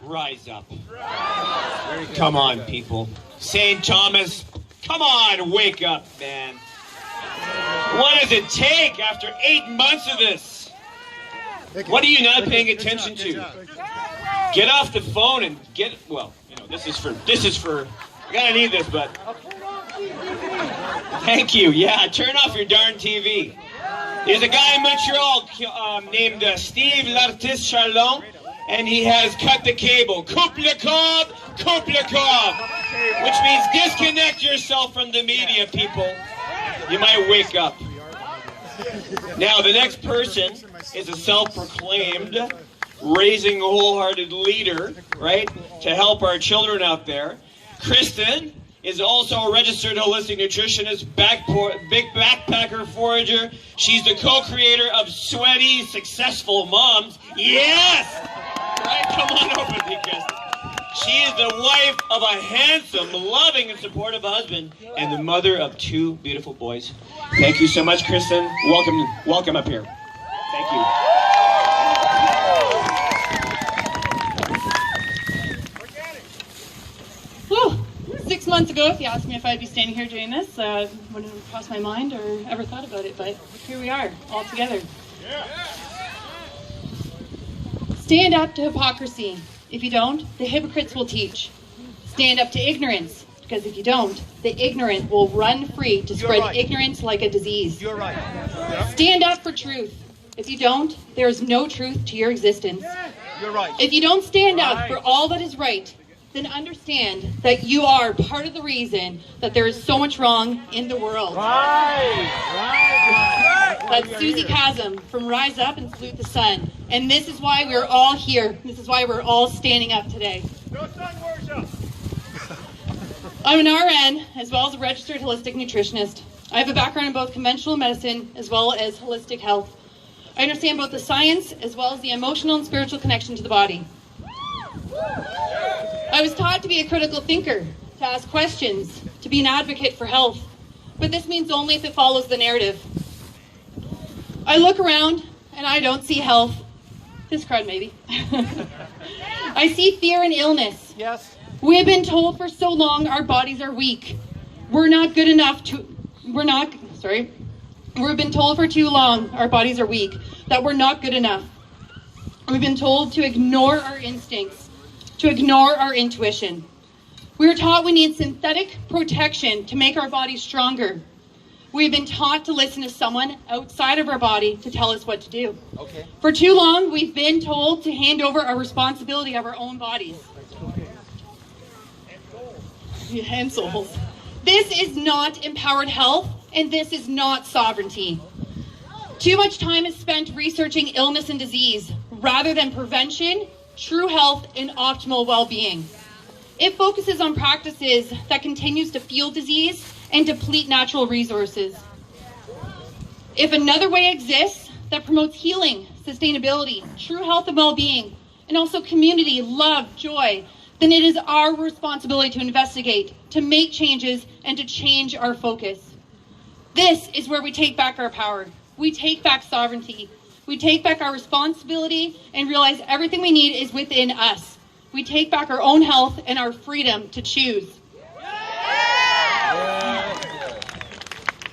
Rise up. Come on, people. St. Thomas, come on, wake up, man. What does it take after 8 months of this? What are you not paying attention to? Get off the phone and get, well, you know, this is for, I gotta need this, but. Thank you, yeah, turn off your darn TV. There's a guy in Montreal named Steve L'Artiste Charlon, and he has cut the cable. Coupe le câble, which means disconnect yourself from the media, people. You might wake up. Now, the next person is a self-proclaimed raising wholehearted leader, right, to help our children out there. Kristen is also a registered holistic nutritionist, big backpacker forager. She's the co-creator of Sweaty Successful Moms. Yes! Right, come on over, Kristen. She is the wife of a handsome, loving, and supportive husband, and the mother of 2 beautiful boys. Thank you so much, Kristen. Welcome up here. Thank you. Whew. 6 months ago, if you asked me if I'd be standing here doing this, wouldn't have crossed my mind or ever thought about it, but here we are, all together. Stand up to hypocrisy. If you don't, the hypocrites will teach. Stand up to ignorance, because if you don't, the ignorant will run free to spread ignorance like a disease. You're right. Stand up for truth. If you don't, there is no truth to your existence. You're right. If you don't stand up for all that is right, then understand that you are part of the reason that there is so much wrong in the world. That's Susie Chasm from Rise Up and Salute the Sun. And this is why we're all here. This is why we're all standing up today. No sun worship. I'm an RN as well as a registered holistic nutritionist. I have a background in both conventional medicine as well as holistic health. I understand both the science as well as the emotional and spiritual connection to the body. I was taught to be a critical thinker, to ask questions, to be an advocate for health. But this means only if it follows the narrative. I look around and I don't see health. This crowd maybe. I see fear and illness. Yes. We have been told for so long our bodies are weak. We've been told for too long our bodies are weak, that we're not good enough. We've been told to ignore our instincts, to ignore our intuition. We were taught we need synthetic protection to make our bodies stronger. We've been taught to listen to someone outside of our body to tell us what to do. Okay. For too long, we've been told to hand over our responsibility of our own bodies. And souls. This is not empowered health, and this is not sovereignty. Too much time is spent researching illness and disease, rather than prevention, true health, and optimal well-being. It focuses on practices that continues to fuel disease and deplete natural resources. If another way exists that promotes healing, sustainability, true health and well-being, and also community, love, joy, then it is our responsibility to investigate, to make changes, and to change our focus. This is where we take back our power. We take back sovereignty. We take back our responsibility and realize everything we need is within us. We take back our own health and our freedom to choose.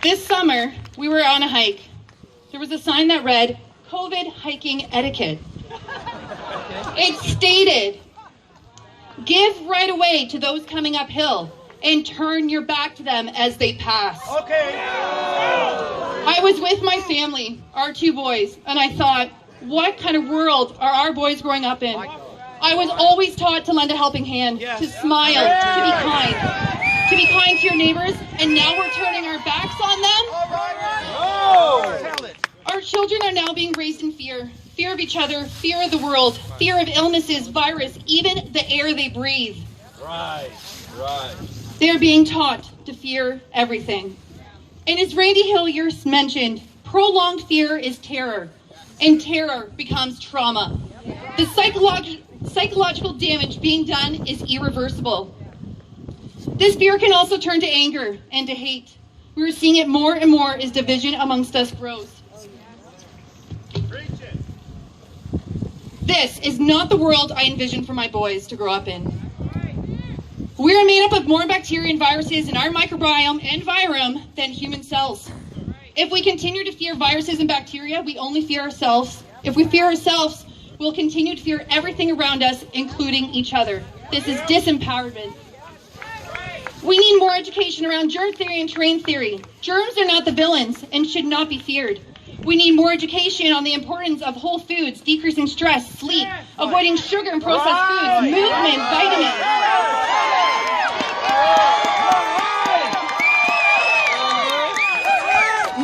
This summer, we were on a hike. There was a sign that read, COVID hiking etiquette. It stated, give right away to those coming uphill and turn your back to them as they pass. Okay. I was with my family, our 2 boys, and I thought, what kind of world are our boys growing up in? I was always taught to lend a helping hand, to smile, to be kind to your neighbors, and now we're turning our backs on them? Tell it. Our children are now being raised in fear. Fear of each other, fear of the world, fear of illnesses, virus, even the air they breathe. Right. They are being taught to fear everything. And as Randy Hillier mentioned, prolonged fear is terror, and terror becomes trauma. The psychological damage being done is irreversible. This fear can also turn to anger and to hate. We are seeing it more and more as division amongst us grows. This is not the world I envision for my boys to grow up in. We are made up of more bacteria and viruses in our microbiome and virome than human cells. If we continue to fear viruses and bacteria, we only fear ourselves. If we fear ourselves, we'll continue to fear everything around us, including each other. This is disempowerment. We need more education around germ theory and terrain theory. Germs are not the villains and should not be feared. We need more education on the importance of whole foods, decreasing stress, sleep, avoiding sugar and processed foods, movement, vitamins.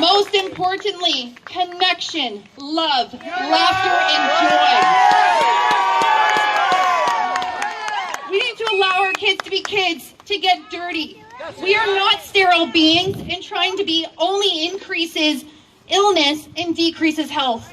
Most importantly, connection, love, laughter, and joy. We need to allow our kids to be kids, to get dirty. We are not sterile beings, and trying to be only increases illness and decreases health.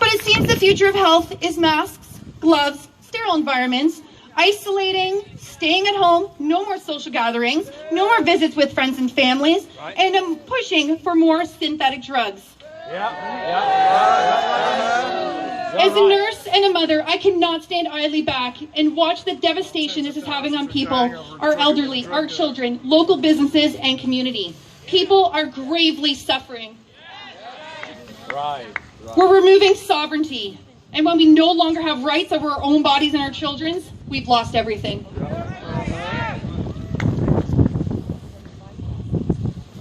But it seems the future of health is masks, gloves, sterile environments, isolating, staying at home, no more social gatherings, no more visits with friends and families, and I'm pushing for more synthetic drugs. As a nurse and a mother, I cannot stand idly back and watch the devastation this is having on people, our elderly, our children, local businesses, and community. People are gravely suffering. We're removing sovereignty. And when we no longer have rights over our own bodies and our children's, we've lost everything.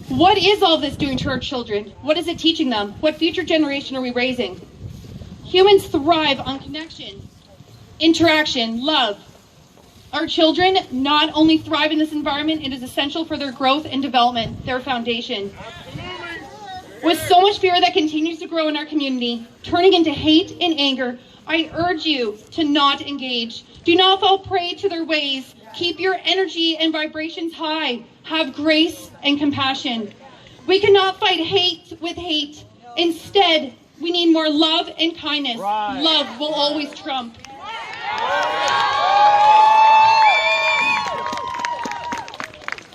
What is all this doing to our children? What is it teaching them? What future generation are we raising? Humans thrive on connection, interaction, love. Our children not only thrive in this environment, it is essential for their growth and development, their foundation. With so much fear that continues to grow in our community, turning into hate and anger, I urge you to not engage. Do not fall prey to their ways. Keep your energy and vibrations high. Have grace and compassion. We cannot fight hate with hate. Instead, we need more love and kindness. Love will always trump.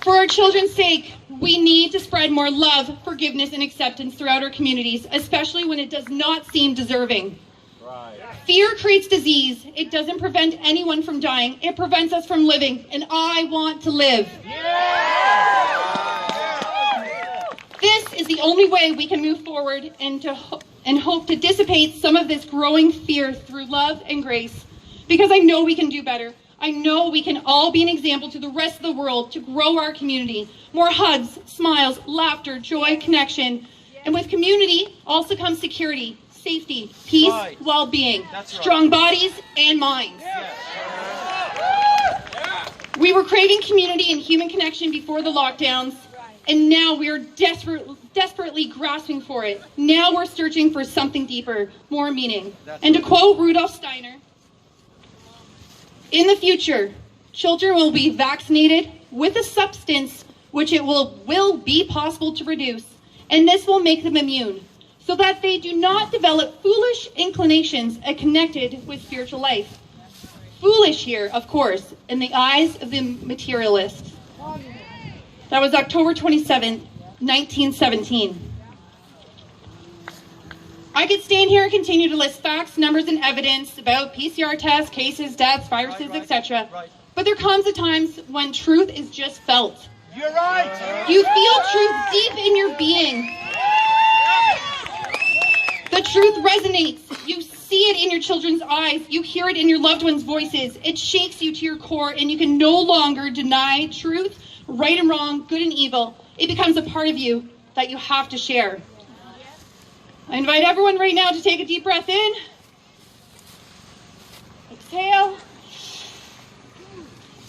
For our children's sake, we need to spread more love, forgiveness, and acceptance throughout our communities, especially when it does not seem deserving. Fear creates disease. It doesn't prevent anyone from dying. It prevents us from living, and I want to live. This is the only way we can move forward and hope to dissipate some of this growing fear through love and grace, because I know we can do better. I know we can all be an example to the rest of the world to grow our community. More hugs, smiles, laughter, joy, connection. And with community also comes security, safety, peace, well-being, strong bodies and minds. We were craving community and human connection before the lockdowns, and now we are desperately grasping for it. Now we're searching for something deeper, more meaning. And to quote Rudolf Steiner, in the future, children will be vaccinated with a substance which it will be possible to produce, and this will make them immune, so that they do not develop foolish inclinations connected with spiritual life. Foolish here, of course, in the eyes of the materialist. That was October 27th, 1917. I could stand here and continue to list facts, numbers, and evidence about PCR tests, cases, deaths, viruses, etc. But there comes a time when truth is just felt. You're right. You feel truth deep in your being. The truth resonates. You see it in your children's eyes. You hear it in your loved ones' voices. It shakes you to your core, and you can no longer deny truth, right and wrong, good and evil. It becomes a part of you that you have to share. I invite everyone right now to take a deep breath in. Exhale.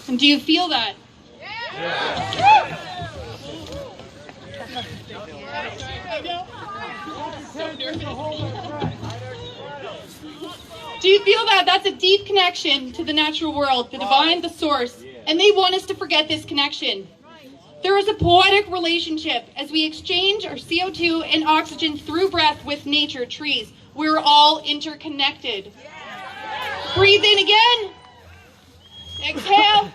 And do you feel that? Do you feel that? That's a deep connection to the natural world, the divine, the source. And they want us to forget this connection. There is a poetic relationship as we exchange our CO2 and oxygen through breath with nature, trees. We're all interconnected. Breathe in again. Exhale.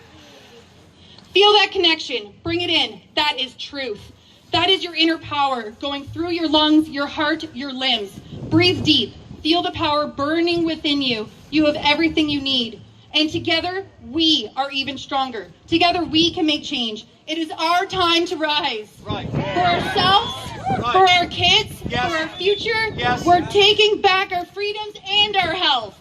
Feel that connection. Bring it in. That is truth. That is your inner power going through your lungs, your heart, your limbs. Breathe deep. Feel the power burning within you. You have everything you need. And together, we are even stronger. Together, we can make change. It is our time to rise. Right. For ourselves, Right. for our kids, Yes. for our future. Yes. We're taking back our freedoms and our health.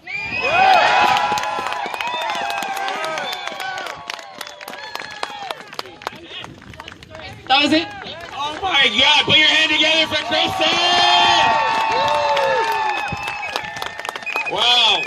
That was it. Oh my God! Put your hand together for Kristen! Wow.